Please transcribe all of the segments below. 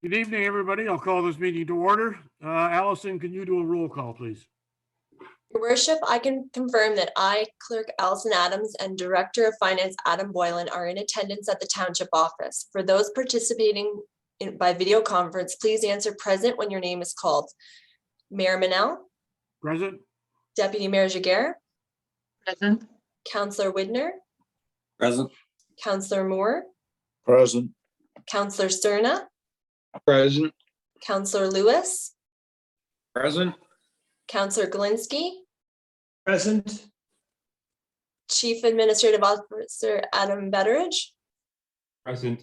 Good evening, everybody. I'll call this meeting to order. Allison, can you do a roll call, please? Your worship, I can confirm that I, Clerk Allison Adams, and Director of Finance Adam Boylan are in attendance at the Township office. For those participating by video conference, please answer present when your name is called. Mayor Manel. Present. Deputy Mayor Jaguar. Present. Councillor Widner. Present. Councillor Moore. Present. Councillor Sterna. Present. Councillor Lewis. Present. Councillor Galinsky. Present. Chief Administrative Officer Adam Betteridge. Present.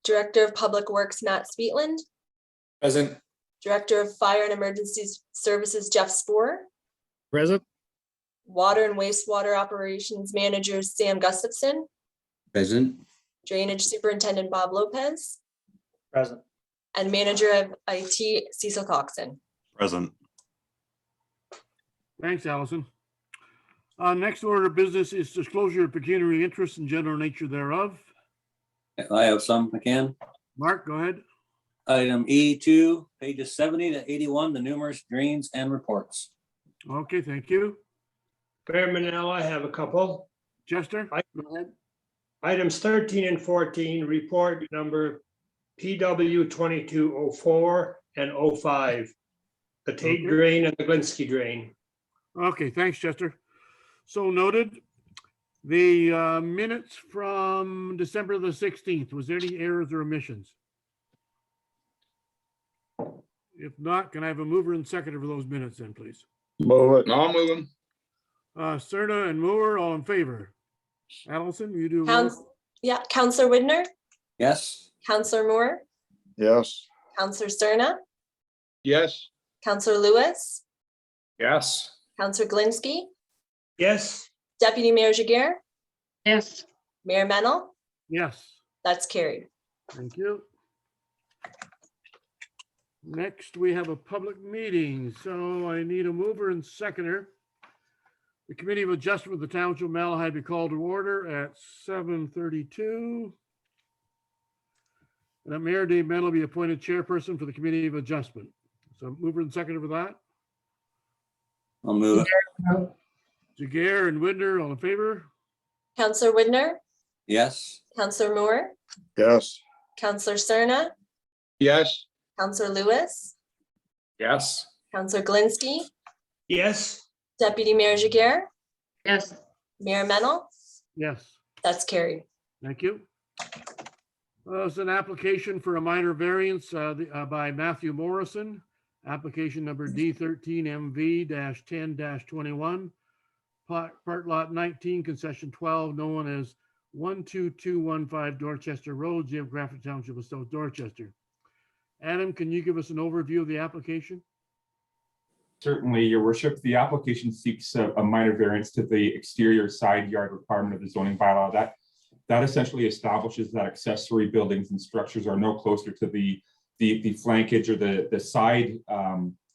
Director of Public Works Matt Sweetland. Present. Director of Fire and Emergency Services Jeff Spoor. Present. Water and Wastewater Operations Manager Sam Gustafson. Present. Drainage Superintendent Bob Lopez. Present. And Manager of IT Cecil Coxon. Present. Thanks, Allison. Next order of business is disclosure of pecuniary interest and general nature thereof. I have some, I can. Mark, go ahead. Item E2, pages 70 to 81, the numerous drains and reports. Okay, thank you. Mayor Manel, I have a couple. Chester, go ahead. Items 13 and 14, report number PW 2204 and 05. The Tate Okay. drain and the Galinsky drain. Okay, thanks, Chester. So noted. The minutes from December the 16th, was there any errors or omissions? If not, can I have a mover and seconder for those minutes then, please? Move it. No, move them. Serna and Moore, all in favor. Allison, you do. a roll call? Councillor Widner. Yes, Councillor Moore. Yes. Councillor Sterna. Yes. Councillor Lewis. Yes. Councillor Galinsky. Yes, Deputy Mayor Jaguar. Yes. Mayor Mennel. Yes. That's carried. Thank you. Next, we have a public meeting, so I need a mover and seconder. The Committee of Adjustment of the Township of Malahide be called to order at 7:32. And that Mayor Dave Mennel be appointed chairperson for the Committee of Adjustment. So mover and seconder for that. I'll move it. Jaguar and Widner, all in favor? Councillor Widner. Yes, Councillor Moore. Yes. Councillor Sterna. Yes. Councillor Lewis. Yes. Councillor Galinsky. yes, Deputy Mayor Jaguar. Yes. Mayor Mennel. Yes, That's carried. thank you. It's an application for a minor variance by Matthew Morrison. Application number D13MV-10-21. Part lot 19, concession 12, known as 12215 Dorchester Road, Geographic Township of South Dorchester. Adam, can you give us an overview of the application? Certainly, Your Worship. The application seeks a minor variance to the exterior side yard requirement of the zoning bylaw. That essentially establishes that accessory buildings and structures are no closer to the flankage or the side,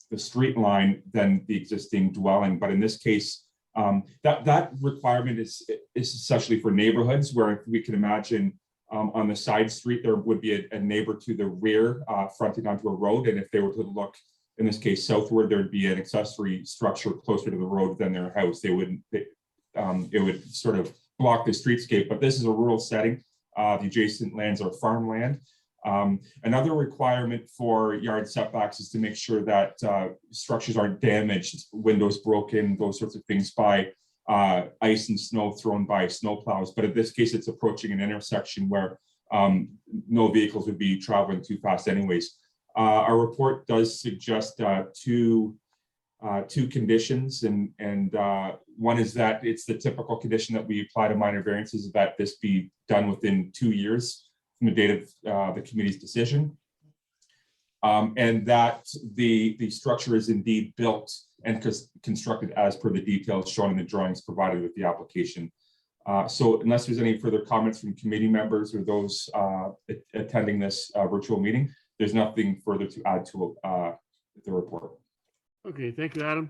the street line than the existing dwelling. But in this case, that requirement is essentially for neighborhoods where we can imagine on the side street, there would be a neighbor to the rear fronting onto a road. And if they were to look, in this case, southward, there'd be an accessory structure closer to the road than their house. It would sort of block the streetscape, but this is a rural setting. The adjacent lands are farmland. Another requirement for yard setbacks is to make sure that structures aren't damaged, windows broken, those sorts of things by ice and snow thrown by snowplows. But in this case, it's approaching an intersection where no vehicles would be traveling too fast anyways. Our report does suggest two conditions, and one is that it's the typical condition that we apply to minor variances, that this be done within 2 years from the date of the committee's decision, and that the structure is indeed built and constructed as per the details shown in the drawings provided with the application. So unless there's any further comments from committee members or those attending this virtual meeting, there's nothing further to add to the report. Okay, thank you, Adam.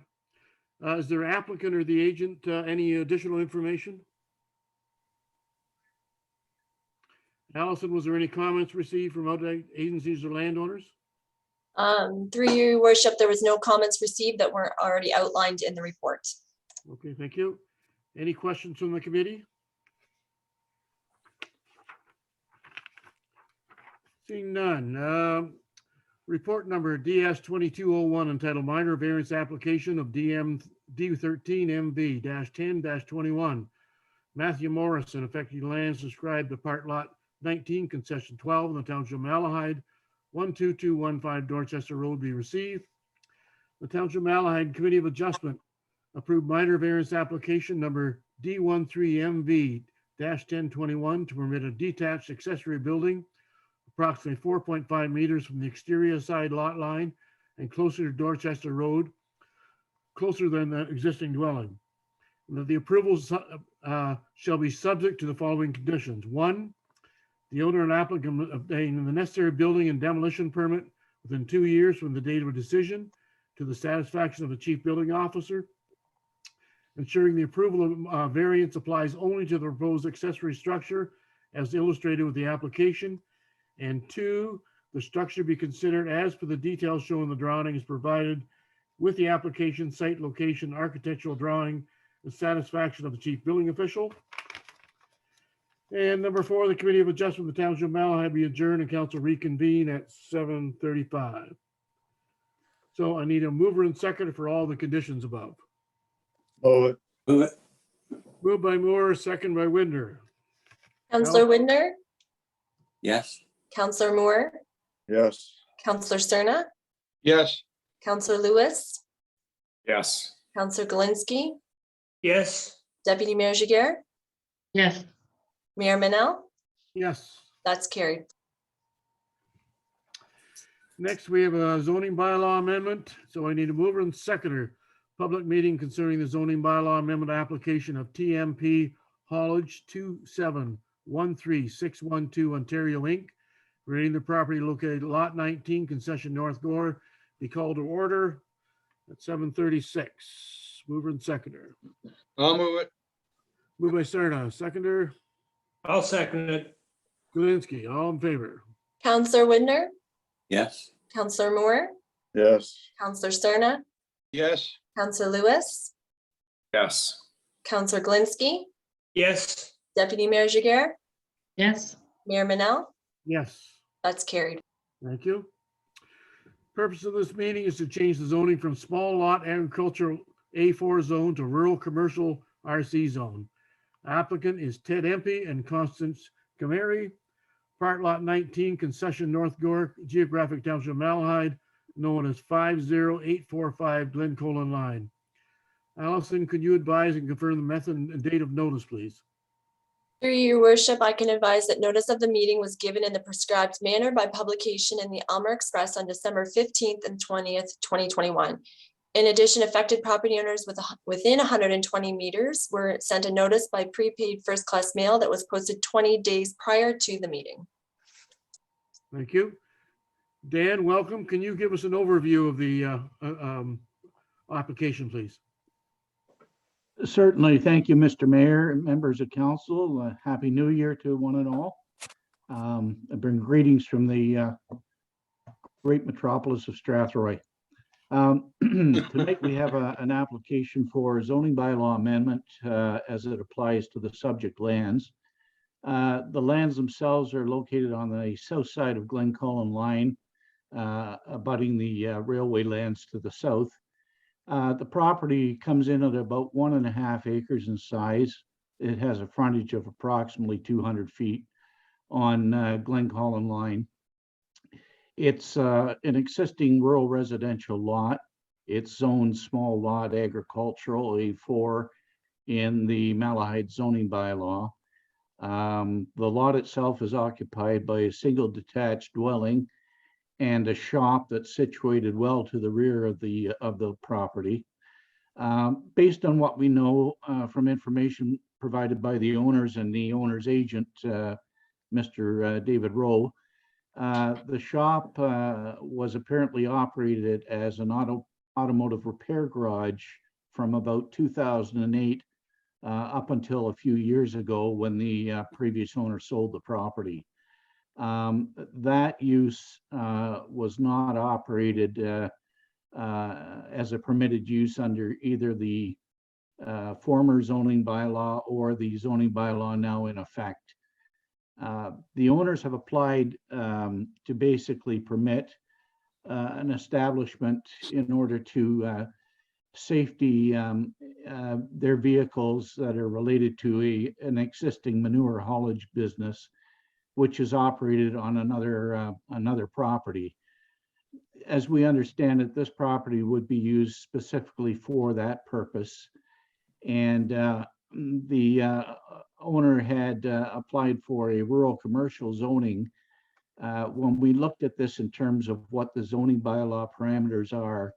Is there applicant or the agent any additional information? Allison, was there any comments received from outside agencies or landowners? Through your worship, there was no comments received that were already outlined in the report. Okay, thank you. Any questions from the committee? Seeing none. Report number DS 2201 entitled Minor Variance Application of D13 MV-10-21. Matthew Morrison, affecting lands described to part lot 19, concession 12 in the township of Malahide, 12215 Dorchester Road be received. The Township of Malahide Committee of Adjustment approved minor variance application number D13 MV-1021 to permit a detached accessory building approximately 4.5 meters from the exterior side lot line and closer to Dorchester Road, closer than the existing dwelling. The approvals shall be subject to the following conditions. One, the owner and applicant obtain the necessary building and demolition permit within 2 years from the date of a decision to the satisfaction of the chief building officer, ensuring the approval of variance applies only to the proposed accessory structure as illustrated with the application. And two, the structure be considered as per the details shown in the drawings provided with the application, site location, architectural drawing, the satisfaction of the chief building official. And number four, the Committee of Adjustment of the Township of Malahide be adjourned and council reconvene at 7:35. So I need a mover and seconder for all the conditions above. Move it. Move it. Moved by Moore, second by Winder. Counselor Widner, Yes. Counselor Moore, Yes. Counselor Cerna, Yes. Counselor Lewis, Yes. Counselor Galinsky, yes, Deputy Mayor Jiguer, yes, Mayor Manel. Yes. That's carried. Next, we have a zoning bylaw amendment. So I need a mover and seconder. Public meeting concerning the zoning bylaw amendment application of TMP haulage 2713612 Ontario Inc. Relating the property located at lot 19, concession North Gore, be called to order at 7:36. Mover and seconder. I'll move it. Moved by Serna, seconder I'll second it. Galinsky, all in favor. Counselor Widner, Yes. Counselor Moore, Yes. Counselor Cerna, Yes. Counselor Lewis, Yes. Counselor Galinsky, Yes, Deputy Mayor Jiguer, yes, Mayor Manel. Yes. That's carried. Thank you. Purpose of this meeting is to change the zoning from small lot agricultural A4 zone to rural commercial RC zone. Applicant is Ted Empey and Constance Cameri. Part lot 19, concession North Gore, geographic township of Malahide, known as 50845 Glencolin Line. Allison, could you advise and confirm the method and date of notice, please? Through your worship, I can advise that notice of the meeting was given in the prescribed manner by publication in the Almer Express on December 15th and 20th, 2021. In addition, affected property owners within 120 meters were sent a notice by prepaid first-class mail that was posted 20 days prior to the meeting. Thank you. Dan, welcome. Can you give us an overview of the application, please? Certainly. Thank you, Mr. Mayor and members of council. Happy New Year to one and all. I bring greetings from the great metropolis of Strathroy. Tonight we have an application for a zoning bylaw amendment as it applies to the subject lands. The lands themselves are located on the south side of Glencolin Line, abutting the railway lands to the south. The property comes in at about 1.5 acres in size. It has a frontage of approximately 200 feet on Glencolin Line. It's an existing rural residential lot. It's zoned small lot agricultural A4 in the Malahide zoning bylaw. The lot itself is occupied by a single detached dwelling and a shop that's situated well to the rear of the property. Based on what we know from information provided by the owners and the owner's agent, Mr. David Rowe, the shop was apparently operated as an automotive repair garage from about 2008 up until a few years ago when the previous owner sold the property. That use was not operated as a permitted use under either the former zoning bylaw or the zoning bylaw now in effect. The owners have applied to basically permit an establishment in order to safety their vehicles that are related to an existing manure haulage business, which is operated on another property. As we understand it, this property would be used specifically for that purpose. And the owner had applied for a rural commercial zoning. When we looked at this in terms of what the zoning bylaw parameters are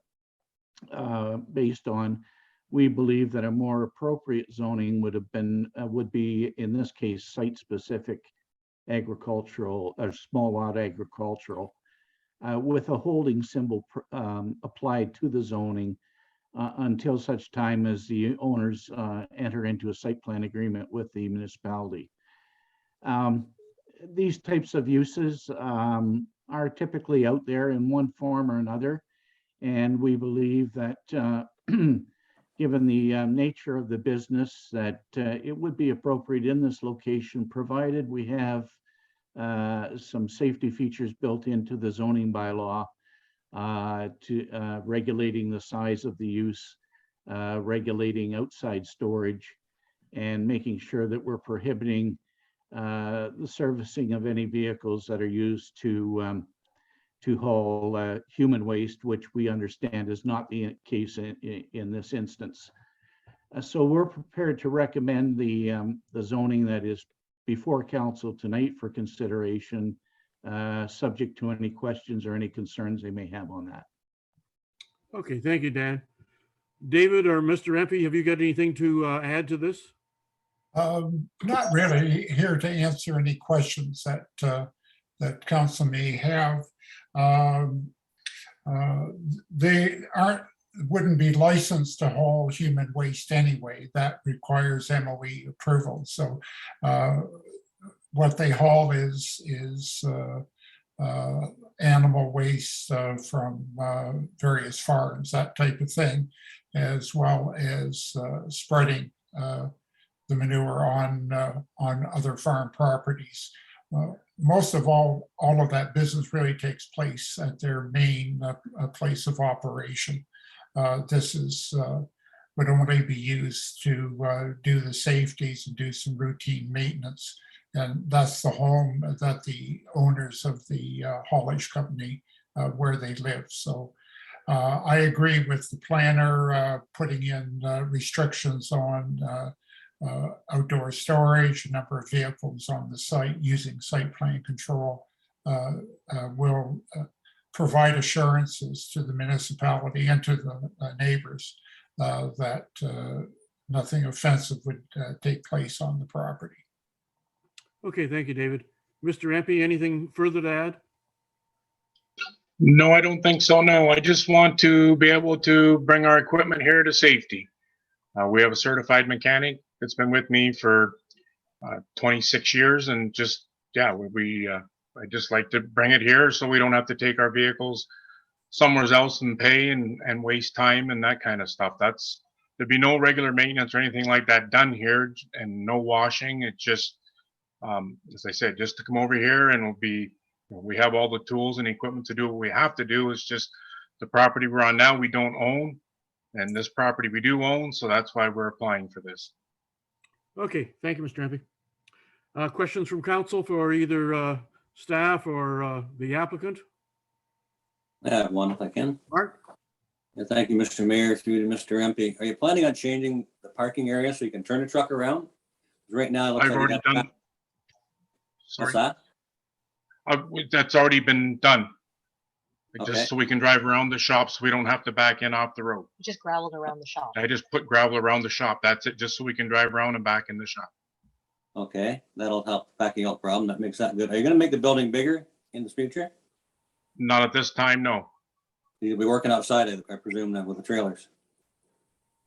based on, we believe that a more appropriate zoning would be, in this case, site-specific agricultural or small lot agricultural, with a holding symbol applied to the zoning until such time as the owners enter into a site plan agreement with the municipality. These types of uses are typically out there in one form or another, and we believe that given the nature of the business, that it would be appropriate in this location, provided we have some safety features built into the zoning bylaw to regulating the size of the use, regulating outside storage, and making sure that we're prohibiting the servicing of any vehicles that are used to haul human waste, which we understand is not the case in this instance. So we're prepared to recommend the zoning that is before council tonight for consideration, subject to any questions or any concerns they may have on that. Okay, thank you, Dan. David or Mr. Empey, have you got anything to add to this? Not really here to answer any questions that council may have. They wouldn't be licensed to haul human waste anyway. That requires MOE approval. So what they haul is animal waste from various farms, that type of thing, as well as spreading the manure on other farm properties. Most of all of that business really takes place at their main place of operation. This would only be used to do the safeties and do some routine maintenance. And that's the home that the owners of the haulage company where they live. So I agree with the planner putting in restrictions on outdoor storage, number of vehicles on the site using site plan control will provide assurances to the municipality and to the neighbors that nothing offensive would take place on the property. Okay, thank you, David. Mr. Empey, anything further to add? No, I don't think so. No, I just want to be able to bring our equipment here to safety. We have a certified mechanic that's been with me for 26 years, and just, yeah, I just like to bring it here so we don't have to take our vehicles somewhere else and pay and waste time and that kind of stuff. There'd be no regular maintenance or anything like that done here, and no washing. It just, as I said, just to come over here, and we have all the tools and equipment to do what we have to do. It's just the property we're on now, we don't own, and this property we do own, so that's why we're applying for this. Okay, thank you, Mr. Empey. Questions from council for either staff or the applicant? I have one if I can. Mark? Yeah, thank you, Mr. Mayor, through to Mr. MP. Are you planning on changing the parking area so you can turn the truck around? Right now, it looks I've like already done. What's Sorry, that? that's already been done. Okay. Just so we can drive around the shop, so we don't have to back in off the road. Just gravelled around the shop. I just put gravel around the shop. That's it, just so we can drive around and back in the shop. Okay, that'll help the backing up problem. That makes that good. Are you gonna make the building bigger in the future? Not at this time, no. You'll be working outside, I presume, then with the trailers.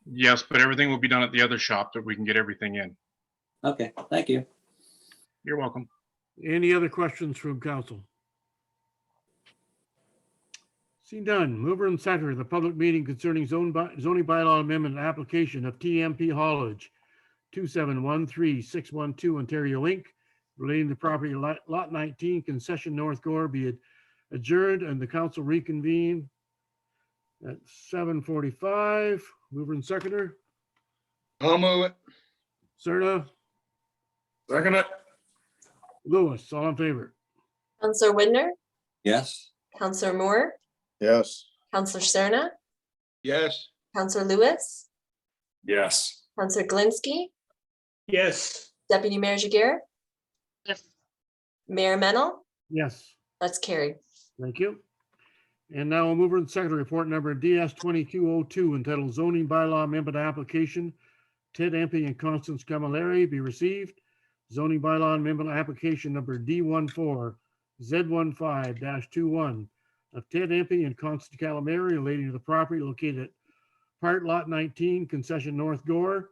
Yes, but everything will be done at the other shop that we can get everything in. Okay, thank you. You're welcome. Any other questions from council? See none. Mover and seconder, the public meeting concerning zoning bylaw amendment and application of TMP haulage 2713612 Ontario Inc. relating to property lot 19 concession North Gore be adjourned and the council reconvene at 7:45. Mover and seconder, I'll move it. Serna, Second it. Lewis, all in favor? Counselor Widner, Yes. Counselor Moore, Yes. Counselor Cerna, Yes. Counselor Lewis, Yes. Counselor Glinski, yes, Deputy Mayor Jiguer, Yes. Mayor Mennel, Yes. that's carried. Thank you. And now we'll move on to secretary report number DS 2202 entitled zoning bylaw amendment application. Ted Empey and Constance Camilleri be received. Zoning bylaw amendment application number D14 Z15-21 of Ted Empey and Constance Camilleri relating to the property located at part lot 19 concession North Gore,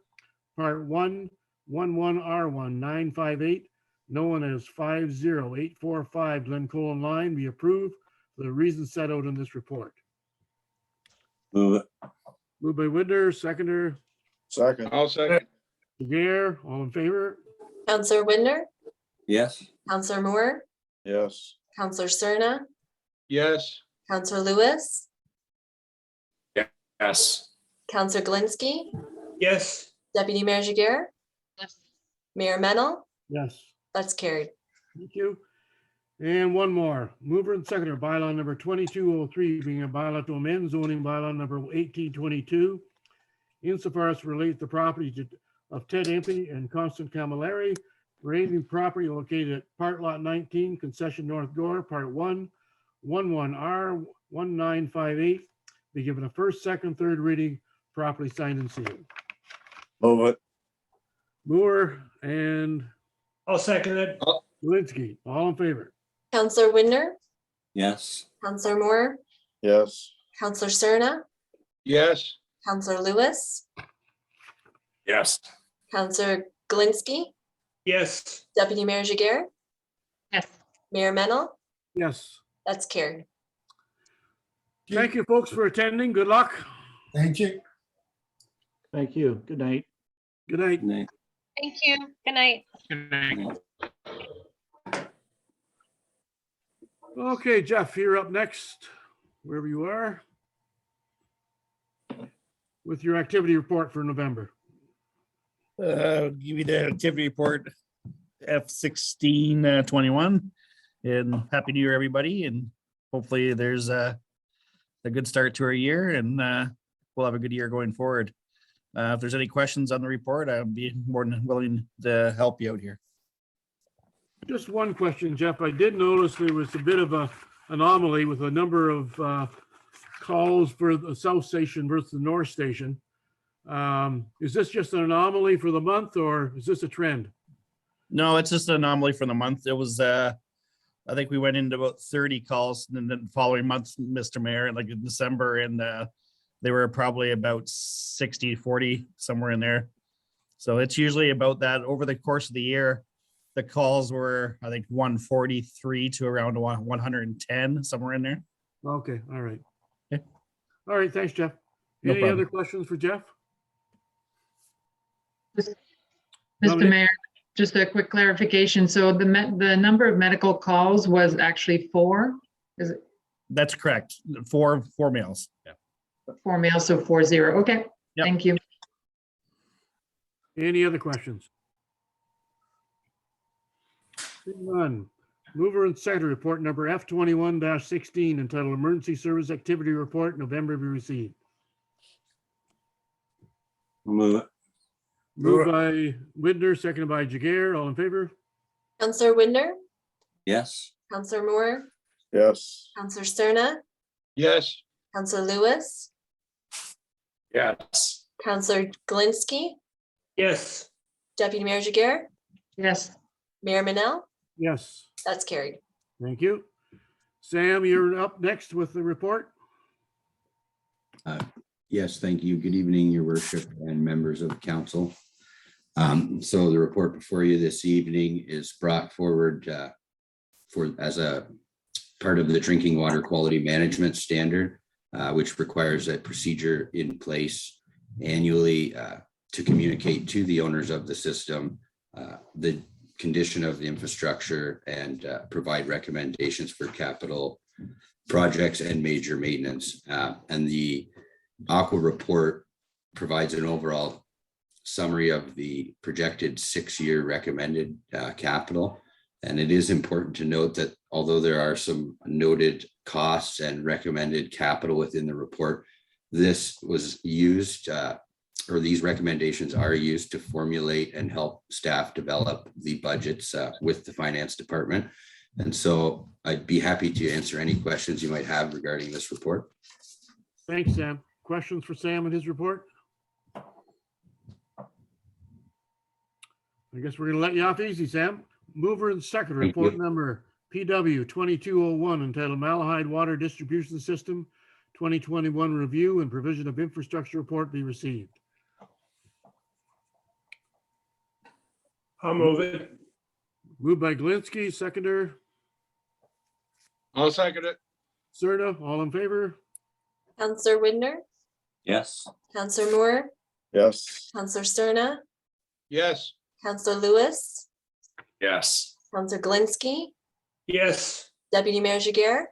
part 111R1958, known as 50845 Glencoe Line, be approved for the reasons set out in this report. Move it. Moved by Widner, seconder, Second. I'll second. Jiguer, all in favor? Counselor Widner, Yes. Counselor Moore, Yes. Counselor Cerna, Yes. Counselor Lewis, Yes. Counselor Glinski, yes, Deputy Mayor Jiguer, Yes. Mayor Mennel, Yes, that's carried. thank you. And one more, mover and seconder, bylaw number 2203, being a bylaw to amend zoning bylaw number 1822 insofar as to relate the property of Ted Empey and Constance Camilleri, relating property located at part lot 19, concession North Gore, part 111R1958, be given a first, second, third reading, properly signed and sealed. Move it. Moore and I'll second it. Linsky, all in favor? Counselor Widner, Yes. Counselor Moore, Yes. Counselor Cerna, Yes. Counselor Lewis, Yes. Counselor Glinski, Yes, Deputy Mayor Jiguer, Yes. Mayor Mennel, Yes. that's carried. Thank you, folks, for attending. Good luck. Thank you. Thank you. Good night. Good night. Nay. Thank you. Good night. Okay, Jeff, you're up next, wherever you are, with your activity report for November. Give you the activity report F1621 and Happy New Year, everybody. And hopefully there's a good start to our year and we'll have a good year going forward. If there's any questions on the report, I'll be more than willing to help you out here. Just one question, Jeff. I did notice there was a bit of a anomaly with a number of calls for the South Station versus the North Station. Is this just an anomaly for the month or is this a trend? No, it's just an anomaly for the month. It was, I think we went into about 30 calls and then the following month, Mr. Mayor, like in December, and they were probably about 60, 40, somewhere in there. So it's usually about that over the course of the year. The calls were, I think, 143 to around 110, somewhere in there. Okay, all right. Okay. All right, thanks, Jeff. No Any problem. other questions for Jeff? Mr. Dominic? Mayor, just a quick clarification. So the number of medical calls was actually 4? Is it That's correct. Four males. Yeah. 4 males, so 40? Okay, Yep. thank you. Any other questions? Seeing none. Mover and seconder report number F21-16 entitled Emergency Service Activity Report, November be received. Move it. Moved by Widner, seconded by Jiguer, all in favor? Counselor Widner, Yes. Counselor Moore, Yes. Counselor Cerna, Yes. Counselor Lewis, Yes. Counselor Glinski, yes, Deputy Mayor Jiguer, Yes. Mayor Mennel, Yes, that's carried. thank you. Sam, you're up next with the report. Yes, thank you. Good evening, your worship and members of the council. So the report before you this evening is brought forward as a part of the drinking water quality management standard, which requires a procedure in place annually to communicate to the owners of the system the condition of the infrastructure and provide recommendations for capital projects and major maintenance. And the Aqua report provides an overall summary of the projected 6-year recommended capital. And it is important to note that although there are some noted costs and recommended capital within the report, this was used, or these recommendations are used to formulate and help staff develop the budgets with the finance department. And so I'd be happy to answer any questions you might have regarding this report. Thanks, Sam. Questions for Sam and his report? I guess we're gonna let you off easy, Sam. Mover and seconder, Thank report you. number PW 2201, entitled Malahide Water Distribution System 2021 Review and Provision of Infrastructure Report be received. I'll move it. Moved by Glinski, seconder, I'll second it. Serna, all in favor? Counselor Widner, Yes. Counselor Moore, Yes. Counselor Cerna, Yes. Counselor Lewis, Yes. Counselor Glinski, Yes. Deputy Mayor Jiguer,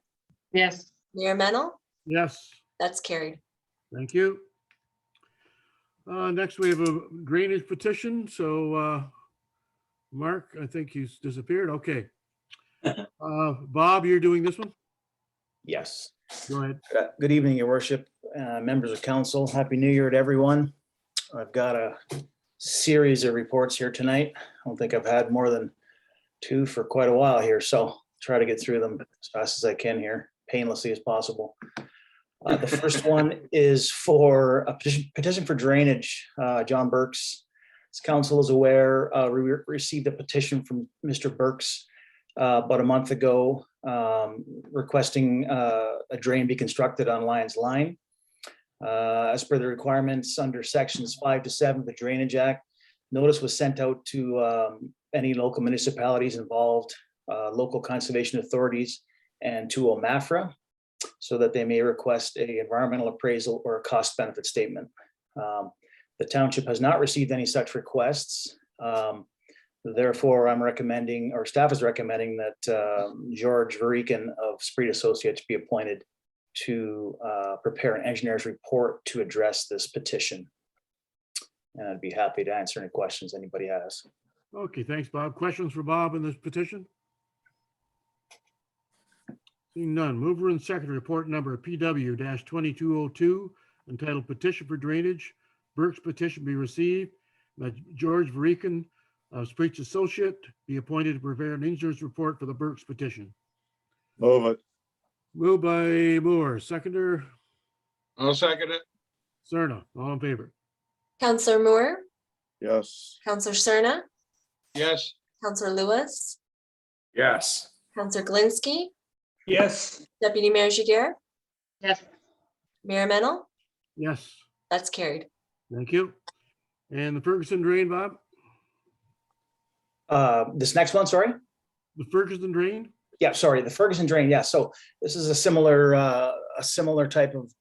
Yes. Mayor Mennel. Yes, That's carried. thank you. Next, we have a drainage petition. So Mark, I think he's disappeared. Okay. Bob, you're doing this one? Yes. Go ahead. Good evening, your worship, members of council. Happy New Year to everyone. I've got a series of reports here tonight. I don't think I've had more than 2 for quite a while here, so try to get through them as fast as I can here, painlessly as possible. The first one is for a petition for drainage. John Burks, as council is aware, we received a petition from Mr. Burks about a month ago, requesting a drain be constructed on Lions Line. As per the requirements under sections 5 to 7 of the Drainage Act, notice was sent out to any local municipalities involved, local conservation authorities, and to OMAFRA, so that they may request an environmental appraisal or a cost benefit statement. The township has not received any such requests. Therefore, I'm recommending, or staff is recommending, that George Varican of Spreed Associates be appointed to prepare an engineer's report to address this petition. And I'd be happy to answer any questions anybody has. Okay, thanks, Bob. Questions for Bob in this petition? Seeing none. Mover and seconder, report number PW-2202, entitled Petition for Drainage. Burke's petition be received. That George Varican of Spreech Associate be appointed to prepare an engineer's report for the Burke's petition. Move it. Moved by Moore, seconder, I'll second it. Cerna, all in favor? Counselor Moore, Yes. Counselor Cerna, Yes. Counselor Lewis, Yes. Counselor Glinski, Yes. Deputy Mayor Jiguer, Yes. Mayor Mennel. Yes, That's carried. thank you. And the Ferguson drain, Bob? This next one, sorry? The Ferguson drain? Yeah, sorry, the Ferguson drain. Yeah, so this is a similar type of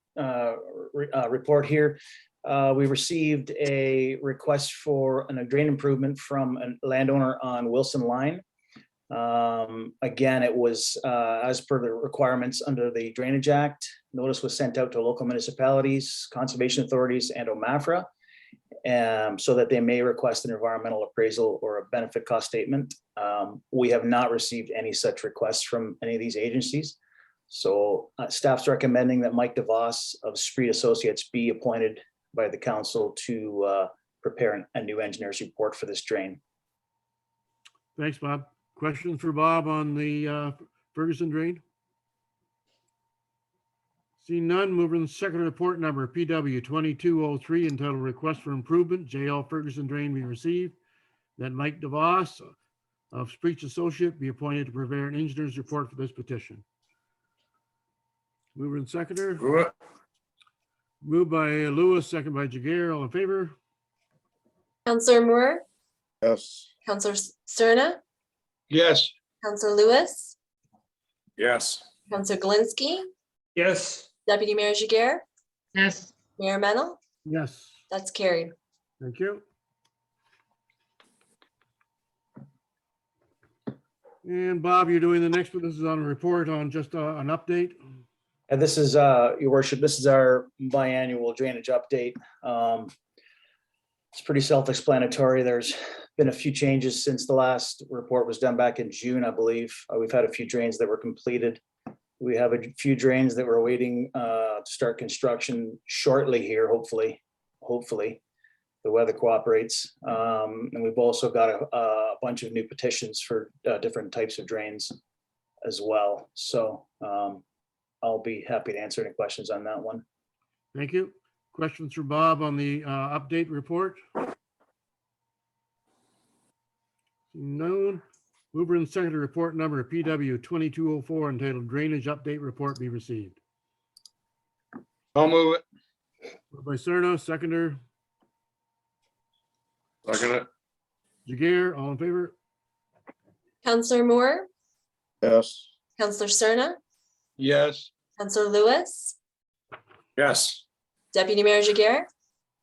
report here. We received a request for a drain improvement from a landowner on Wilson Line. Again, it was as per the requirements under the Drainage Act. Notice was sent out to local municipalities, conservation authorities, and OMAFRA, so that they may request an environmental appraisal or a benefit cost statement. We have not received any such requests from any of these agencies. So staff's recommending that Mike DeVos of Spreed Associates be appointed by the council to prepare a new engineer's report for this drain. Thanks, Bob. Questions for Bob on the Ferguson drain? Seeing none, moving to second report number PW-2203, entitled Request for Improvement, JL Ferguson drain be received. That Mike DeVos of Spreech Associate be appointed to prepare an engineer's report for this petition. Mover and seconder. Move it. Moved by Lewis, second by Jiguer. All in favor? Counselor Moore, Yes. Counselor Cerna, Yes. Counselor Lewis, Yes. Counselor Galinsky, Yes. Deputy Mayor Jiguer, yes, Mayor Mennel, Yes, that's carried. thank you. And Bob, you're doing the next one. This is on a report on just an update. And this is, your worship, this is our biannual drainage update. It's pretty self-explanatory. There's been a few changes since the last report was done back in June, I believe. We've had a few drains that were completed. We have a few drains that we're waiting to start construction shortly here, hopefully. The weather cooperates. And we've also got a bunch of new petitions for different types of drains as well. So I'll be happy to answer any questions on that one. Thank you. Questions for Bob on the update report? No. Mover and seconder report number PW 2204 entitled Drainage Update Report be received. I'll move it. Moved by Cerna, seconder. Second it. Jiguer, all in favor? Counselor Moore, Yes. Counselor Cerna, Yes. Counselor Lewis, Yes. Deputy Mayor Jiguer,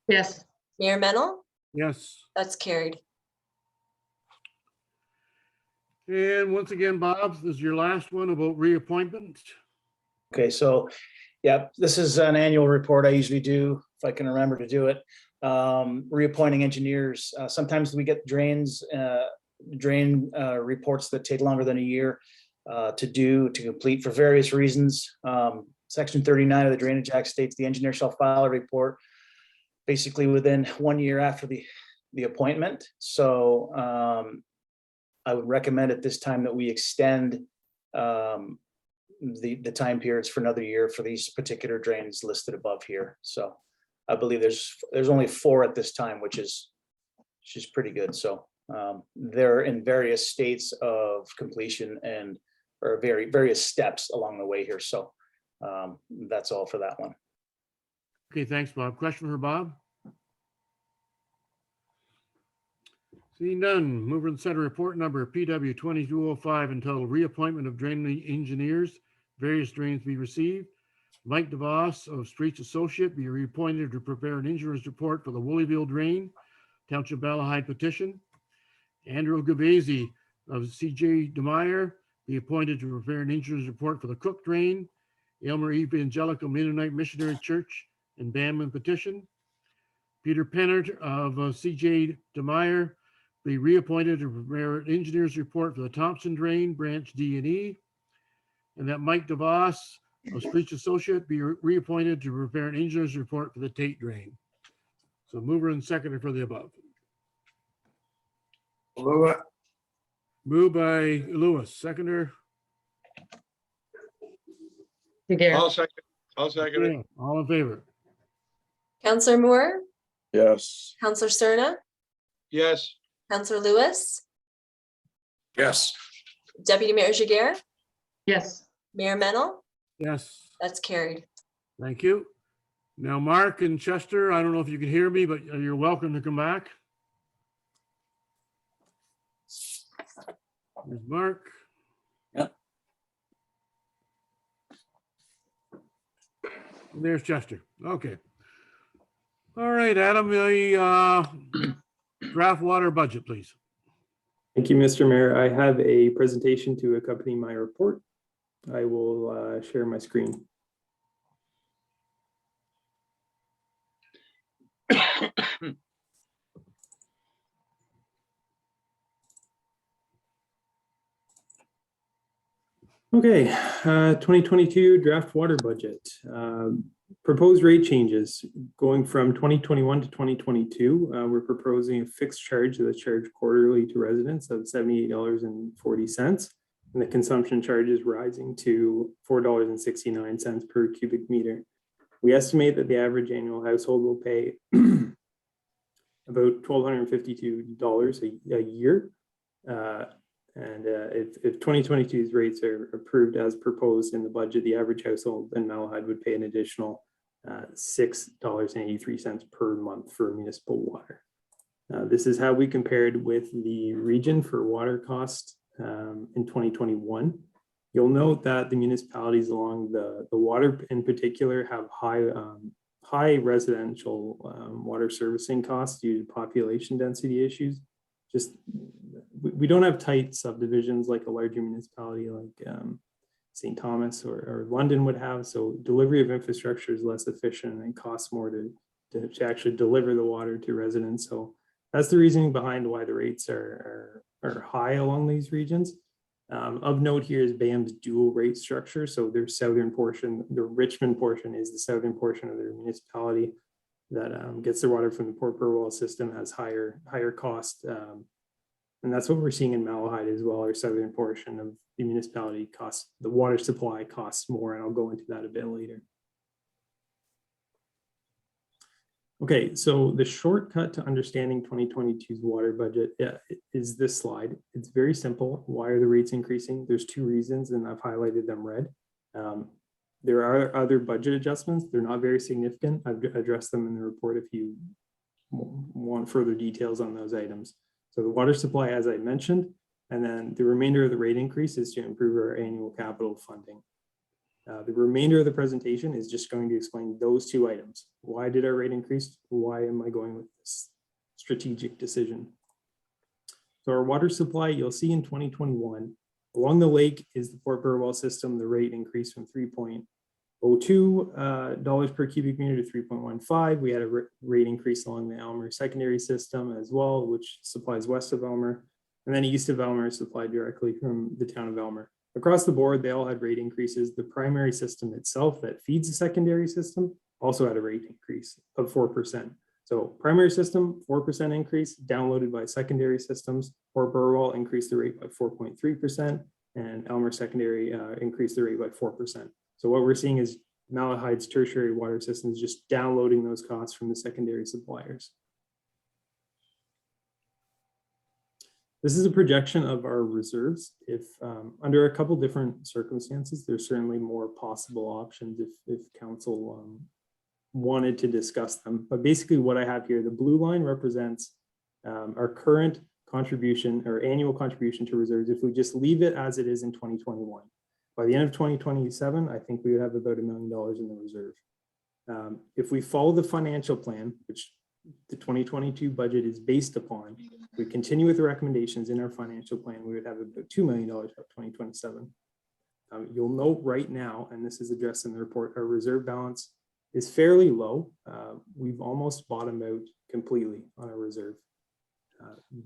yes. Mayor Mennel, Yes. that's carried. And once again, Bob, this is your last one about reappointment. Okay, so, yeah, this is an annual report I usually do, if I can remember to do it. Reappointing engineers. Sometimes we get drain reports that take longer than a year to complete for various reasons. Section 39 of the Drainage Act states the engineer shall file a report basically within 1 year after the appointment. So I would recommend at this time that we extend the time periods for another year for these particular drains listed above here. So I believe there's only 4 at this time, which is pretty good. So they're in various states of completion and or various steps along the way here. So that's all for that one. Okay, thanks, Bob. Question for Bob? Seeing none, mover and seconder report number PW 2205 entitled Reappointment of Drainage Engineers, various drains be received. Mike DeVos of Streets Associate be reappointed to prepare an engineer's report for the Woolleyville Drain, Township Malahide petition. Andrew Gavese of CJ Demeyer be appointed to prepare an engineer's report for the Cook Drain, Aylmer Evangelical Mennonite Missionary Church and Banman petition. Peter Pennard of CJ Demeyer be reappointed to prepare an engineer's report for the Thompson Drain, Branch D and E. And that Mike DeVos of Streets Associate be reappointed to prepare an engineer's report for the Tate Drain. So mover and seconder for the above. Move it. Moved by Lewis, seconder. Jiguer, I'll second it. Yeah, all in favor? Counselor Moore, Yes. Counselor Cerna, Yes. Counselor Lewis, Yes. Deputy Mayor Jiguer, yes. Mayor Mennel, Yes, that's carried. thank you. Now, Mark and Chester, I don't know if you can hear me, but you're welcome to come back. There's Mark. Yep. And there's Chester. Okay. All right, Adam, the draft water budget, please. Thank you, Mr. Mayor. I have a presentation to accompany my report. I will share my screen. Okay, 2022 draft water budget. Proposed rate changes going from 2021 to 2022. We're proposing a fixed charge that's charged quarterly to residents of $78.40, and the consumption charge is rising to $4.69 per cubic meter. We estimate that the average annual household will pay about $1,252 a year. And if 2022's rates are approved as proposed in the budget, the average household in Malahide would pay an additional $6.83 per month for municipal water. This is how we compared with the region for water cost in 2021. You'll note that the municipalities along the water in particular have high residential water servicing costs due to population density issues. Just, we don't have tight subdivisions like a larger municipality like St. Thomas or London would have. So delivery of infrastructure is less efficient and it costs more to actually deliver the water to residents. So that's the reasoning behind why the rates are high along these regions. Of note here is BAM's dual rate structure. So their southern portion, the Richmond portion is the southern portion of their municipality that gets their water from the Port Burwell system, has higher cost. And that's what we're seeing in Malahide as well. Our southern portion of the municipality costs, the water supply costs more, and I'll go into that a bit later. Okay, so the shortcut to understanding 2022's water budget is this slide. It's very simple. Why are the rates increasing? There's two reasons, and I've highlighted them red. There are other budget adjustments. They're not very significant. I've addressed them in the report if you want further details on those items. So the water supply, as I mentioned, and then the remainder of the rate increase is to improve our annual capital funding. The remainder of the presentation is just going to explain those two items. Why did our rate increase? Why am I going with this strategic decision? So our water supply, you'll see in 2021, along the lake is the Port Burwell system. The rate increased from $3.02 per cubic meter to 3.15. We had a rate increase along the Elmer secondary system as well, which supplies west of Elmer. And then east of Elmer supplied directly from the town of Elmer. Across the board, they all had rate increases. The primary system itself that feeds the secondary system also had a rate increase of 4%. So primary system, 4% increase, downloaded by secondary systems. Port Burwell increased the rate by 4.3%, and Elmer secondary increased the rate by 4%. So what we're seeing is Malahide's tertiary water systems just downloading those costs from the secondary suppliers. This is a projection of our reserves. If under a couple different circumstances, there's certainly more possible options if council wanted to discuss them. But basically what I have here, the blue line represents our current contribution or annual contribution to reserves. If we just leave it as it is in 2021, by the end of 2027, I think we would have about $1 million in the reserve. If we follow the financial plan, which the 2022 budget is based upon, we continue with the recommendations in our financial plan, we would have about $2 million by 2027. You'll note right now, and this is addressed in the report, our reserve balance is fairly low. We've almost bottomed out completely on our reserve.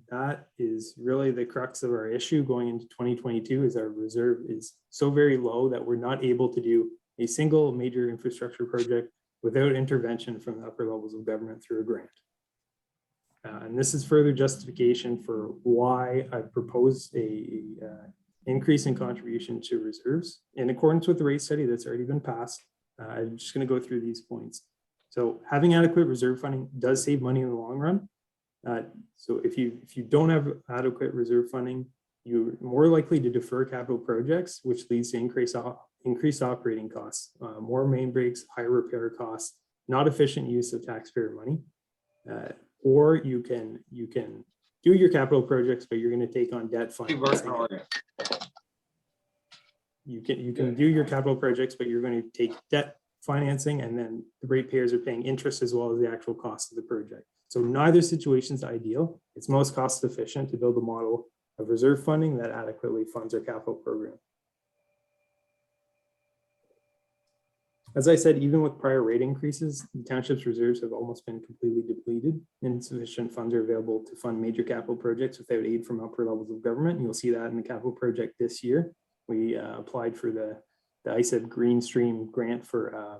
That is really the crux of our issue going into 2022 is our reserve is so very low that we're not able to do a single major infrastructure project without intervention from the upper levels of government through a grant. And this is further justification for why I propose a increase in contribution to reserves in accordance with the rate study that's already been passed. I'm just going to go through these points. So having adequate reserve funding does save money in the long run. So if you don't have adequate reserve funding, you're more likely to defer capital projects, which leads to increased operating costs, more main breaks, higher repair costs, not efficient use of taxpayer money. Or you can do your capital projects, but you're going to take on debt financing. You can do your capital projects, but you're going to take debt financing, and then the ratepayers are paying interest as well as the actual cost of the project. So neither situation is ideal. It's most cost efficient to build a model of reserve funding that adequately funds our capital program. As I said, even with prior rate increases, the township's reserves have almost been completely depleted. Insufficient funds are available to fund major capital projects without aid from upper levels of government. And you'll see that in the capital project this year. We applied for the ISED Green Stream grant for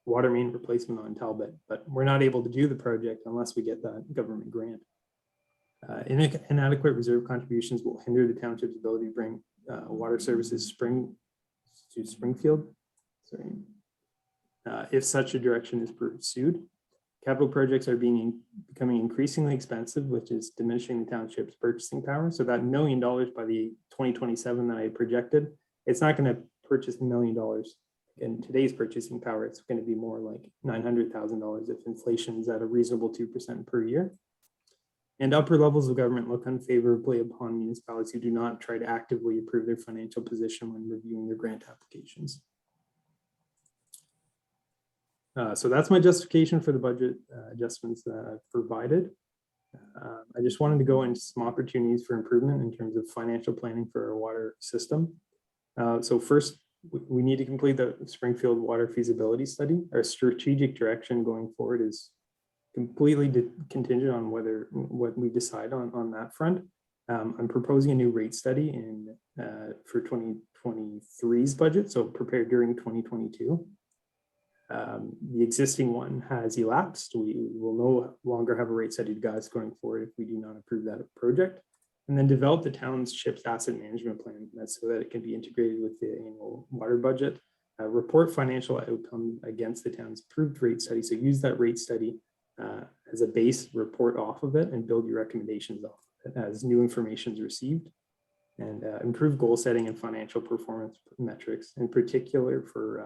water main replacement on Talbot, but we're not able to do the project unless we get that government grant. Inadequate reserve contributions will hinder the township's ability to bring water services to Springfield. Sorry. If such a direction is pursued. Capital projects are becoming increasingly expensive, which is diminishing the township's purchasing power. So that $1 million by the 2027 that I projected, it's not going to purchase $1 million in today's purchasing power. It's going to be more like $900,000 if inflation is at a reasonable 2% per year. and upper levels of government look unfavorably upon municipalities who do not try to actively improve their financial position when reviewing their grant applications. So that's my justification for the budget adjustments that I've provided. I just wanted to go into some opportunities for improvement in terms of financial planning for our water system. So first, we need to complete the Springfield water feasibility study. Our strategic direction going forward is completely contingent on what we decide on that front. I'm proposing a new rate study for 2023's budget, so prepared during 2022. The existing one has elapsed. We will no longer have a rate study to guide us going forward if we do not approve that project. And then develop the town's CHIPS asset management plan, that's so that it can be integrated with the annual water budget. Report financial outcome against the town's approved rate study. So use that rate study as a base, report off of it, and build your recommendations off of it as new information is received. And improve goal setting and financial performance metrics, in particular for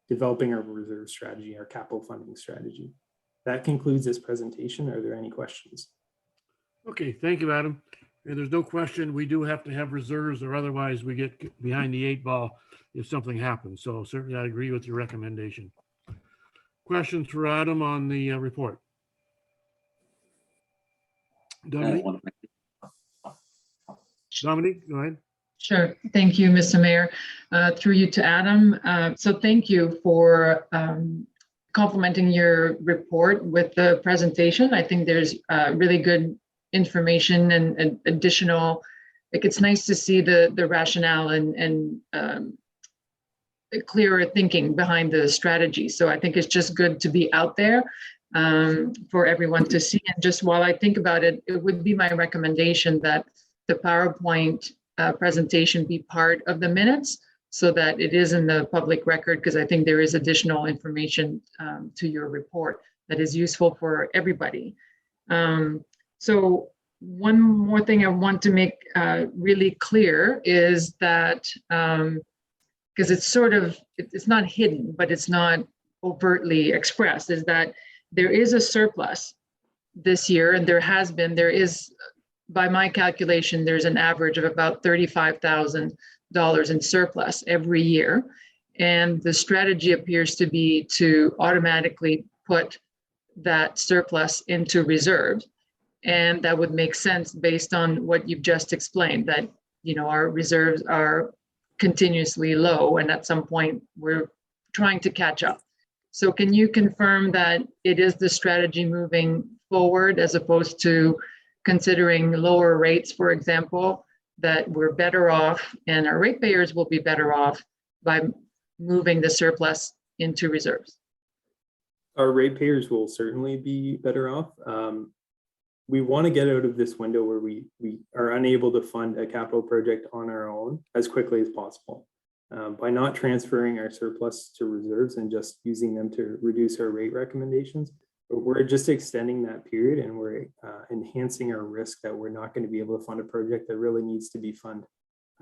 developing our reserve strategy, our capital funding strategy. That concludes this presentation. Are there any questions? Okay, thank you, Adam. And there's no question, we do have to have reserves or otherwise we get behind the 8 ball if something happens. So certainly I agree with your recommendation. Questions for Adam on the report? Dominique, go ahead. Sure. Thank you, Mr. Mayor. Through you to Adam. So thank you for complementing your report with the presentation. I think there's really good information and additional, like it's nice to see the rationale and clearer thinking behind the strategy. So I think it's just good to be out there for everyone to see. And just while I think about it, it would be my recommendation that the PowerPoint presentation be part of the minutes so that it is in the public record, because I think there is additional information to your report that is useful for everybody. So one more thing I want to make really clear is that, because it's sort of, it's not hidden, but it's not overtly expressed, is that there is a surplus this year, and there is, by my calculation, there's an average of about $35,000 in surplus every year. And the strategy appears to be to automatically put that surplus into reserves. And that would make sense based on what you've just explained, that, you know, our reserves are continuously low, and at some point we're trying to catch up. So can you confirm that it is the strategy moving forward, as opposed to considering lower rates, for example, that we're better off and our ratepayers will be better off by moving the surplus into reserves? Our ratepayers will certainly be better off. We want to get out of this window where we are unable to fund a capital project on our own as quickly as possible. By not transferring our surplus to reserves and just using them to reduce our rate recommendations, we're just extending that period, and we're enhancing our risk that we're not going to be able to fund a project that really needs to be funded.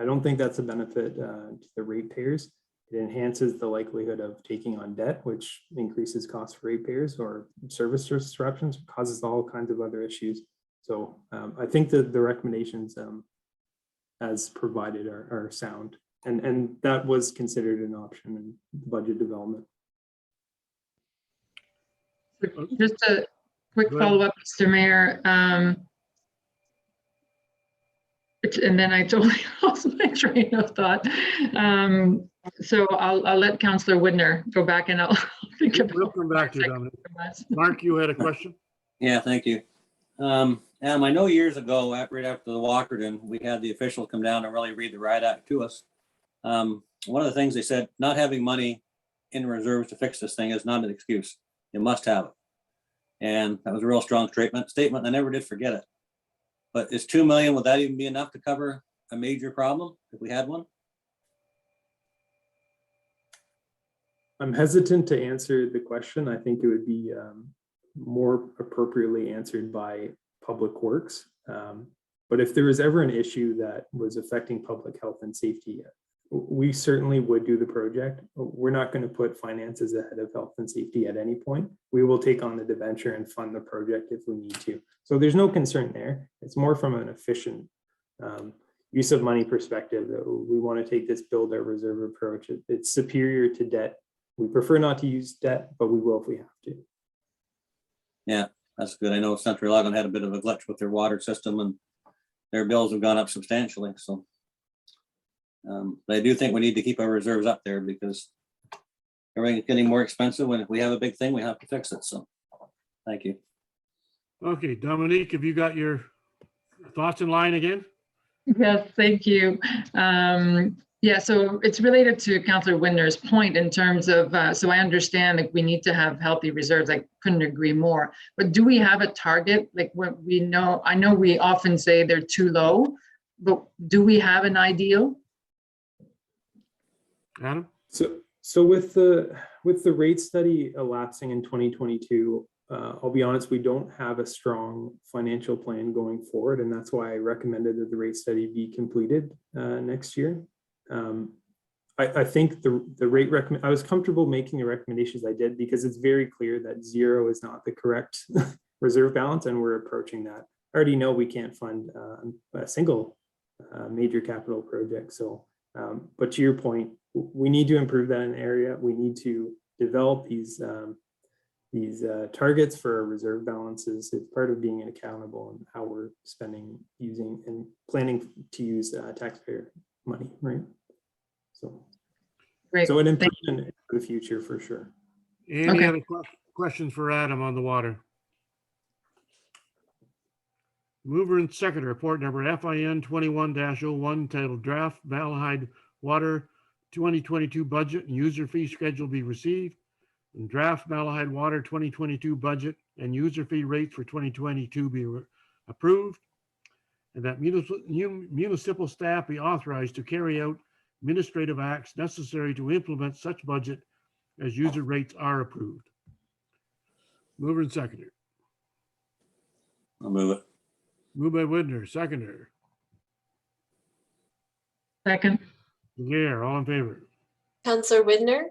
I don't think that's a benefit to the ratepayers. It enhances the likelihood of taking on debt, which increases costs for ratepayers, or service disruptions, causes all kinds of other issues. So I think that the recommendations as provided are sound, and that was considered an option in budget development. Just a quick follow-up, Mr. Mayor. And then I totally lost my train of thought. So I'll let Councillor Widner go back, and I'll think about it. We'll come back to you, Dominic. Mark, you had a question? Yeah, thank you. Adam, I know years ago, right after the Walkerton, we had the official come down and really read the riot act to us. One of the things they said, not having money in reserves to fix this thing is not an excuse. You must have it. And that was a real strong statement. I never did forget it. But is 2 million, would that even be enough to cover a major problem if we had one? I'm hesitant to answer the question. I think it would be more appropriately answered by Public Works. But if there was ever an issue that was affecting public health and safety, we certainly would do the project. We're not going to put finances ahead of health and safety at any point. We will take on the debenture and fund the project if we need to. So there's no concern there. It's more from an efficient use of money perspective that we want to take this build our reserve approach. It's superior to debt. We prefer not to use debt, but we will if we have to. Yeah, that's good. I know Central Logan had a bit of a glitch with their water system and their bills have gone up substantially, so. But I do think we need to keep our reserves up there because everything's getting more expensive. When if we have a big thing, we have to fix it, so. Thank you. Okay, Dominique, have you got your thoughts in line again? Yes, thank you. Yeah, so it's related to Councillor Windner's point in terms of, so I understand that we need to have healthy reserves. I couldn't agree more. But do we have a target? Like what we know, I know we often say they're too low, but do we have an ideal? Adam? So with the rate study elapsing in 2022, I'll be honest, we don't have a strong financial plan going forward, and that's why I recommended that the rate study be completed next year. I think the rate I was comfortable making the recommendations I did because it's very clear that 0 is not the correct reserve balance, and we're approaching that. I already know we can't fund a single major capital project. So, but to your point, we need to improve that in the area. We need to develop these targets for our reserve balances. It's part of being accountable and how we're spending, using, and planning to use taxpayer money, right? So, Great. So an improvement for the future for sure. Any other questions for Adam on the water? Mover and seconder, report number FIN 21-01 titled Draft Malahide Water 2022 Budget and User Fee Schedule be received. And draft Malahide Water 2022 budget and user fee rates for 2022 be approved. And that municipal staff be authorized to carry out administrative acts necessary to implement such budget as user rates are approved. Mover and seconder. I'll move it. Moved by Widner, seconder. Second. Gare, all in favor? Counselor Widner,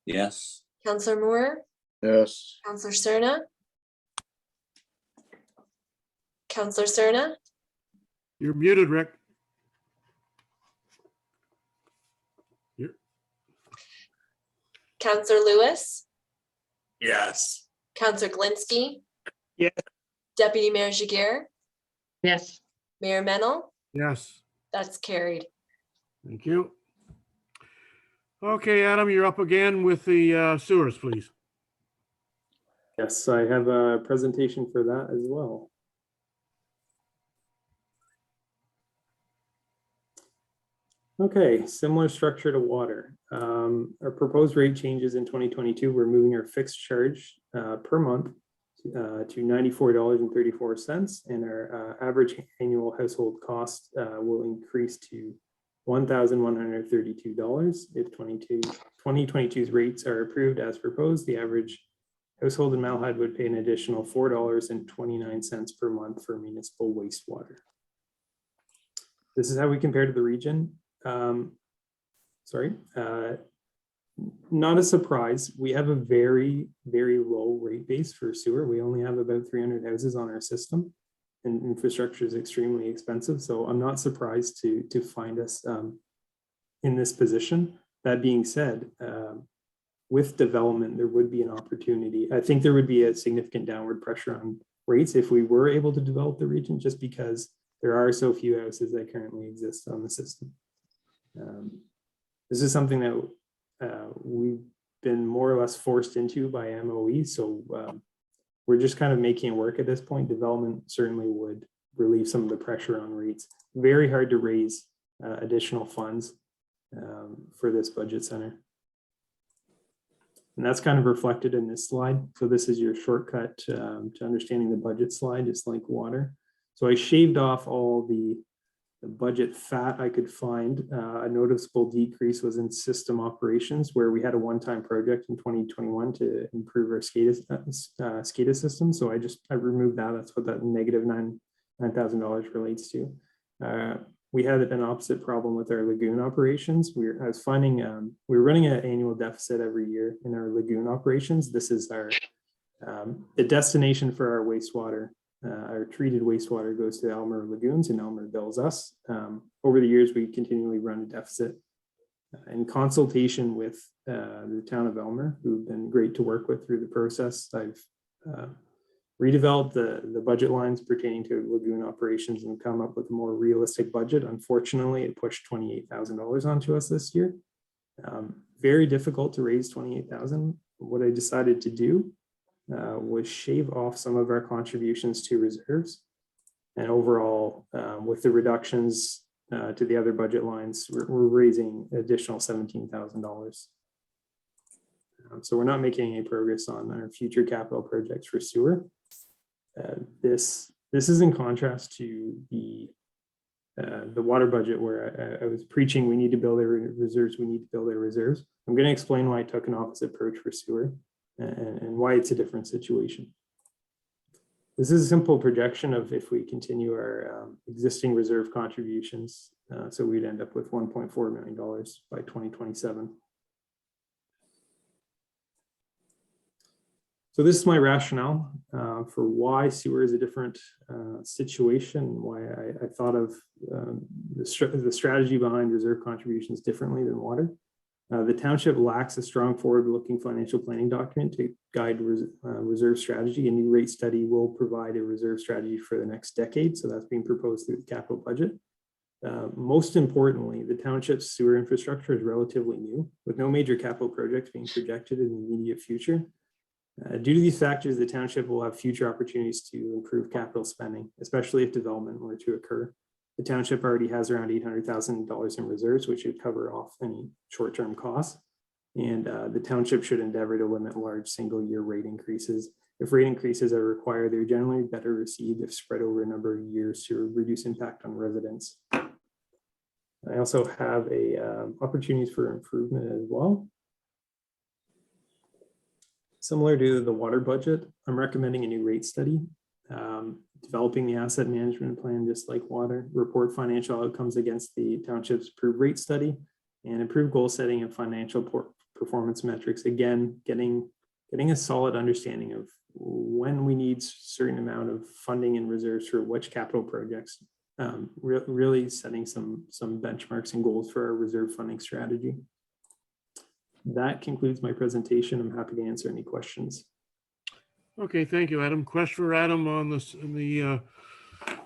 Yes. Counselor Moore, Yes. Counselor Cerna. Counselor Cerna, You're muted, Rick. Counselor Lewis, Yes. Counselor Glinski. Yes. Deputy Mayor Jiguer, Yes. Mayor Mennel, Yes, that's carried. thank you. Okay, Adam, you're up again with the sewers, please. Yes, I have a presentation for that as well. Okay, similar structure to water. Our proposed rate changes in 2022, we're moving our fixed charge per month to $94.34, and our average annual household cost will increase to $1,132. If 2022's rates are approved as proposed, the average household in Malahide would pay an additional $4.29 per month for municipal wastewater. This is how we compare to the region. Not a surprise. We have a very, very low rate base for sewer. We only have about 300 houses on our system, and infrastructure is extremely expensive. So I'm not surprised to find us in this position. That being said, with development, there would be an opportunity. I think there would be a significant downward pressure on rates if we were able to develop the region, just because there are so few houses that currently exist on the system. This is something that we've been more or less forced into by MOE. So we're just kind of making it work at this point. Development certainly would relieve some of the pressure on rates. Very hard to raise additional funds for this budget center. And that's kind of reflected in this slide. So this is your shortcut to understanding the budget slide, just like water. So I shaved off all the budget fat I could find. A noticeable decrease was in system operations, where we had a one-time project in 2021 to improve our SCADA system. So I removed that. That's what that negative $9,000 relates to. we had an opposite problem with our lagoon operations. I was finding we were running an annual deficit every year in our lagoon operations. This is our the destination for our wastewater. Our treated wastewater goes to Elmer Lagoons, and Elmer bills us. Over the years, we continually run a deficit. In consultation with the town of Elmer, who've been great to work with through the process, I've redeveloped the budget lines pertaining to lagoon operations and come up with a more realistic budget. Unfortunately, it pushed $28,000 onto us this year. Very difficult to raise $28,000. What I decided to do was shave off some of our contributions to reserves. And overall, with the reductions to the other budget lines, we're raising additional $17,000. So we're not making any progress on our future capital projects for sewer. This is in contrast to the water budget, where I was preaching we need to build our reserves, we need to build our reserves. I'm going to explain why I took an opposite approach for sewer and why it's a different situation. This is a simple projection of if we continue our existing reserve contributions. So we'd end up with $1.4 million by 2027. So this is my rationale for why sewer is a different situation, why I thought of the strategy behind reserve contributions differently than water. The township lacks a strong forward-looking financial planning document to guide reserve strategy. A new rate study will provide a reserve strategy for the next decade, so that's being proposed through the capital budget. Most importantly, the township's sewer infrastructure is relatively new, with no major capital projects being projected in the immediate future. Due to these factors, the township will have future opportunities to improve capital spending, especially if development were to occur. The township already has around $800,000 in reserves, which should cover off any short-term costs. And the township should endeavor to limit large single-year rate increases. If rate increases are required, they're generally better received if spread over a number of years to reduce impact on residents. I also have opportunities for improvement as well. Similar to the water budget, I'm recommending a new rate study. Developing the asset management plan, just like water, report financial outcomes against the township's approved rate study, and improve goal setting and financial performance metrics. Again, getting a solid understanding of when we need certain amount of funding and reserves for which capital projects, really setting some benchmarks and goals for our reserve funding strategy. That concludes my presentation. I'm happy to answer any questions. Okay, thank you, Adam. Question for Adam on this in the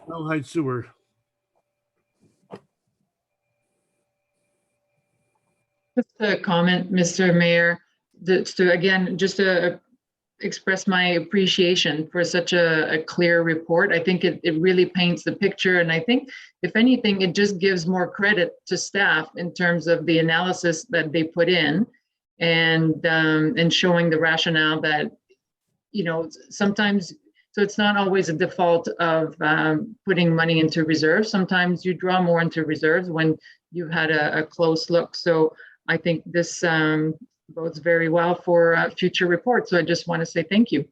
Malahide sewer. Just a comment, Mr. Mayor, to express my appreciation for such a clear report. I think it really paints the picture. And I think, if anything, it just gives more credit to staff in terms of the analysis that they put in and showing the rationale that, sometimes, so it's not always a default of putting money into reserves. Sometimes you draw more into reserves when you've had a close look. So I think this bodes very well for future reports. So I just want to say thank you.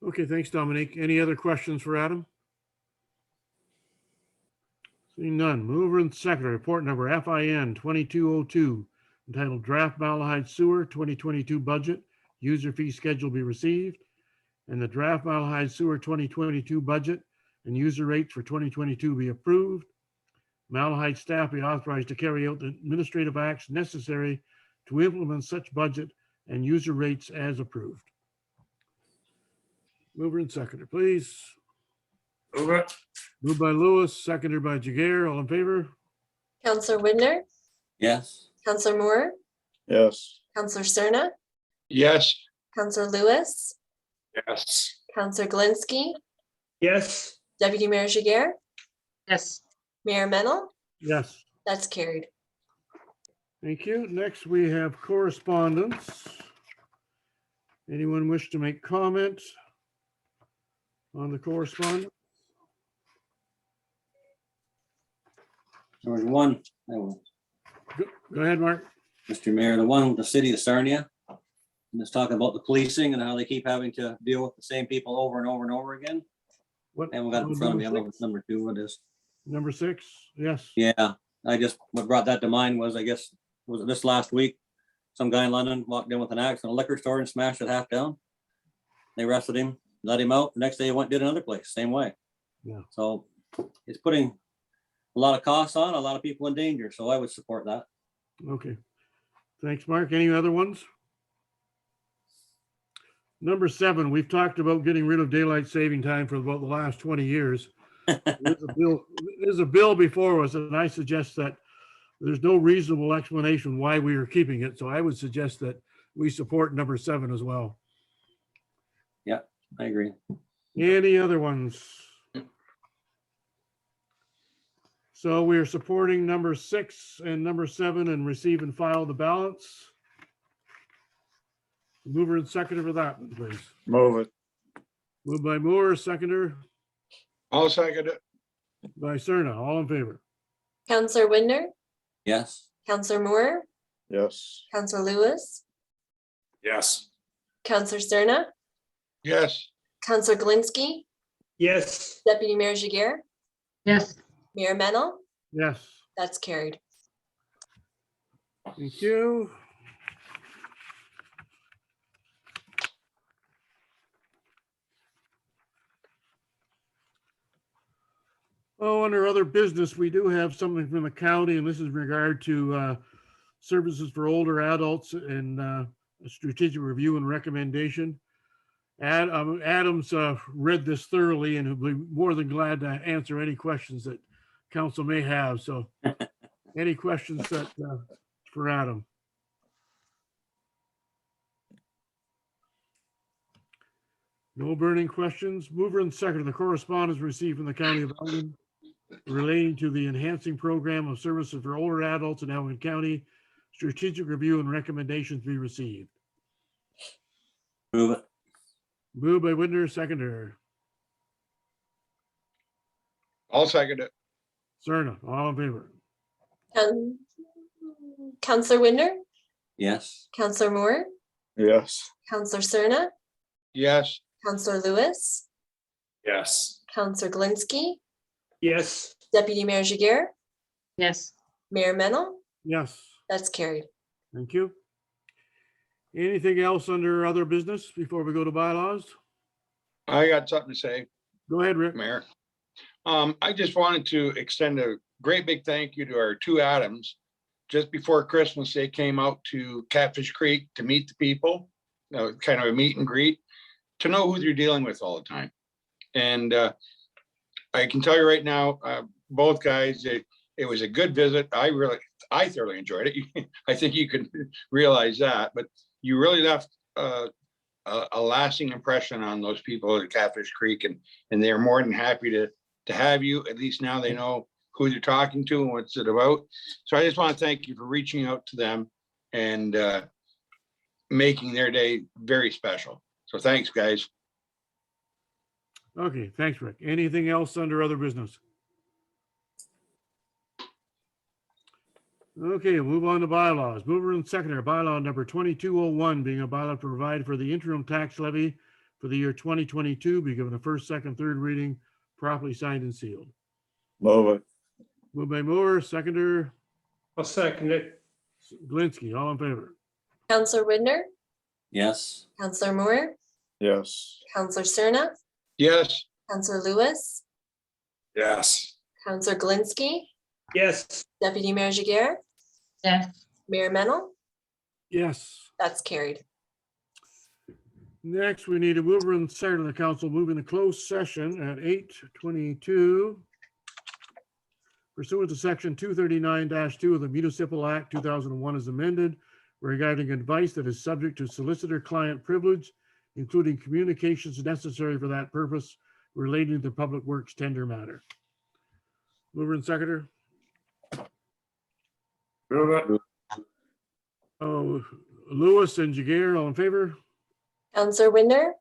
Okay, thanks, Dominique. Any other questions for Adam? Seeing none. Mover and seconder, report number FIN 2202, entitled Draft Malahide Sewer 2022 Budget. User fee schedule be received, and the draft Malahide Sewer 2022 budget and user rates for 2022 be approved. Malahide staff be authorized to carry out the administrative acts necessary to implement such budget and user rates as approved. Mover and seconder, please. Move it. Moved by Lewis, seconded by Jagger. All in favor? Counselor Widner, Yes. Counselor Moore, Yes. Counselor Cerna, Yes. Counselor Lewis, Yes. Counselor Galinsky, Yes. Deputy Mayor Jiguer, Yes. Mayor Mennel. Yes. That's carried. Thank you. Next, we have correspondence. Anyone wish to make comment on the correspondence? There was one, Go ahead, Mark. Mr. Mayor, the one with the city of Sarnia. And it's talking about the policing and how they keep having to deal with the same people over and over and over again. What? I haven't got it in front of me. I don't know if it's number 2. What is? Number 6, yes. Yeah, what brought that to mind was, I guess, was it this last week? Some guy in London walked in with an axe in a liquor store and smashed it half down. They arrested him, let him out. The next day he went and did another place, same way. Yeah. So it's putting a lot of costs on, a lot of people in danger. So I would support that. Okay. Thanks, Mark. Any other ones? Number 7, we've talked about getting rid of daylight saving time for about the last 20 years. There's a bill before us, and I suggest that there's no reasonable explanation why we are keeping it. So I would suggest that we support number 7 as well. Yeah, I agree. Any other ones? So we are supporting number 6 and number 7 and receive and file the ballots. Mover and seconder for that, please. Move it. Moved by Moore, seconder I'll second it. by Cerna. All in favor? Counselor Widner, Yes. Counselor Moore, Yes. Counselor Lewis, Yes. Counselor Cerna, Yes. Counselor Galinsky, Yes. Deputy Mayor Jiguer, Yes. Mayor Mennel. Yes. That's carried. Thank you. Oh, under other business, we do have something from the county, and this is in regard to services for older adults and a strategic review and recommendation. Adam's read this thoroughly and will be more than glad to answer any questions that council may have. So any questions that for Adam? No burning questions. Mover and seconder, the correspondence received from the County of Elgin relating to the enhancing program of services for older adults in Elgin County. Strategic review and recommendations be received. Move it. Moved by Widner, seconder. I'll second it. Cerna, all in favor? Counselor Widner, Yes. Counselor Moore, Yes. Counselor Cerna, Yes. Counselor Lewis, Yes. Counselor Galinsky, Yes. Deputy Mayor Jiguer, Yes. Mayor Mennel. Yes, That's carried. thank you. Anything else under other business before we go to bylaws? I got something to say, Go ahead, Rick. Mayor. I just wanted to extend a great big thank you to our 2 Adams. Just before Christmas, they came out to Catfish Creek to meet the people, kind of a meet and greet, to know who they're dealing with all the time. And I can tell you right now, both guys, it was a good visit. I thoroughly enjoyed it. I think you can realize that, but you really left a lasting impression on those people at Catfish Creek, and they're more than happy to have you. At least now they know who they're talking to and what's it about. So I just want to thank you for reaching out to them and making their day very special. So thanks, guys. Okay, thanks, Rick. Anything else under other business? Okay, we'll move on to bylaws. Mover and seconder, bylaw number 2201, being a bylaw to provide for the interim tax levy for the year 2022, be given a first, second, third reading, properly signed and sealed. Move it. Moved by Moore, seconder I'll second it. Galinsky, all in favor? Counselor Widner, Yes. Counselor Moore, Yes. Counselor Cerna, Yes. Counselor Lewis, Yes. Counselor Galinsky, Yes. Deputy Mayor Jiguer, Yes. Mayor Mennel. Yes. That's carried. Next, we need a mover and seconder of the council moving to closed session at 8:22 pursuant to section 239-2 of the Municipal Act 2001 as amended regarding advice that is subject to solicitor-client privilege, including communications necessary for that purpose relating to public works tender matter. Mover and seconder. Move it. Oh, Lewis and Jiguer, all in favor? Counselor Widner,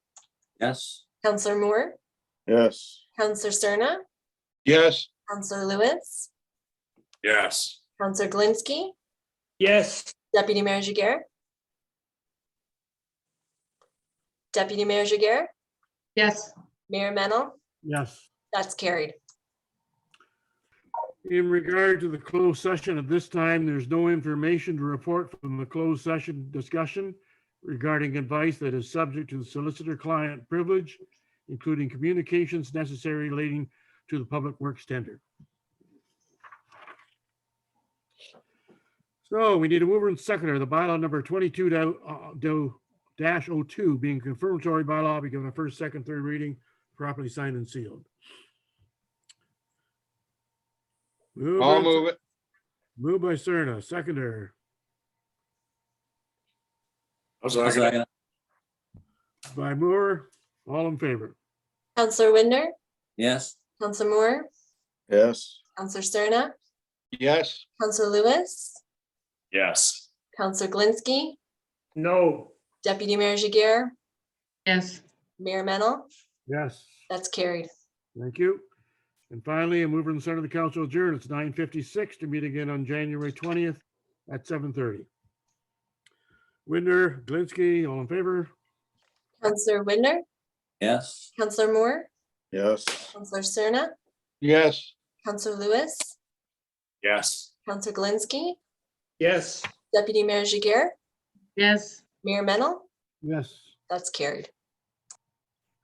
Yes. Counselor Moore, Yes. Counselor Cerna, Yes. Counselor Lewis, Yes. Counselor Galinsky, Yes. Deputy Mayor Jiguer, Deputy Mayor Jiguer, Yes. Mayor Mennel. Yes. That's carried. In regard to the closed session at this time, there's no information to report from the closed session discussion regarding advice that is subject to the solicitor-client privilege, including communications necessary relating to the public works tender. So we need a mover and seconder. The bylaw number 22-02 being confirmatory bylaw, be given a first, second, third reading, properly signed and sealed. I'll move it. Moved by Cerna, seconder I'll second it. by Moore. All in favor? Counselor Winder, Yes. Counselor Moore, Yes. Counselor Cerna, Yes. Counselor Lewis, Yes. Counselor Glinski, No. Deputy Mayor Jiguer, Yes. Mayor Mennel. Yes, That's carried. thank you. And finally, a mover and seconder of the council adjourned. It's 9:56 to meet again on January 20th at 7:30. Winder, Glinski, all in favor? Counselor Winder, Yes. Counselor Moore, Yes. Counselor Cerna, Yes. Counselor Lewis, Yes. Counselor Glinski, Yes. Deputy Mayor Jiguer, Yes. Mayor Mennel. Yes, That's carried.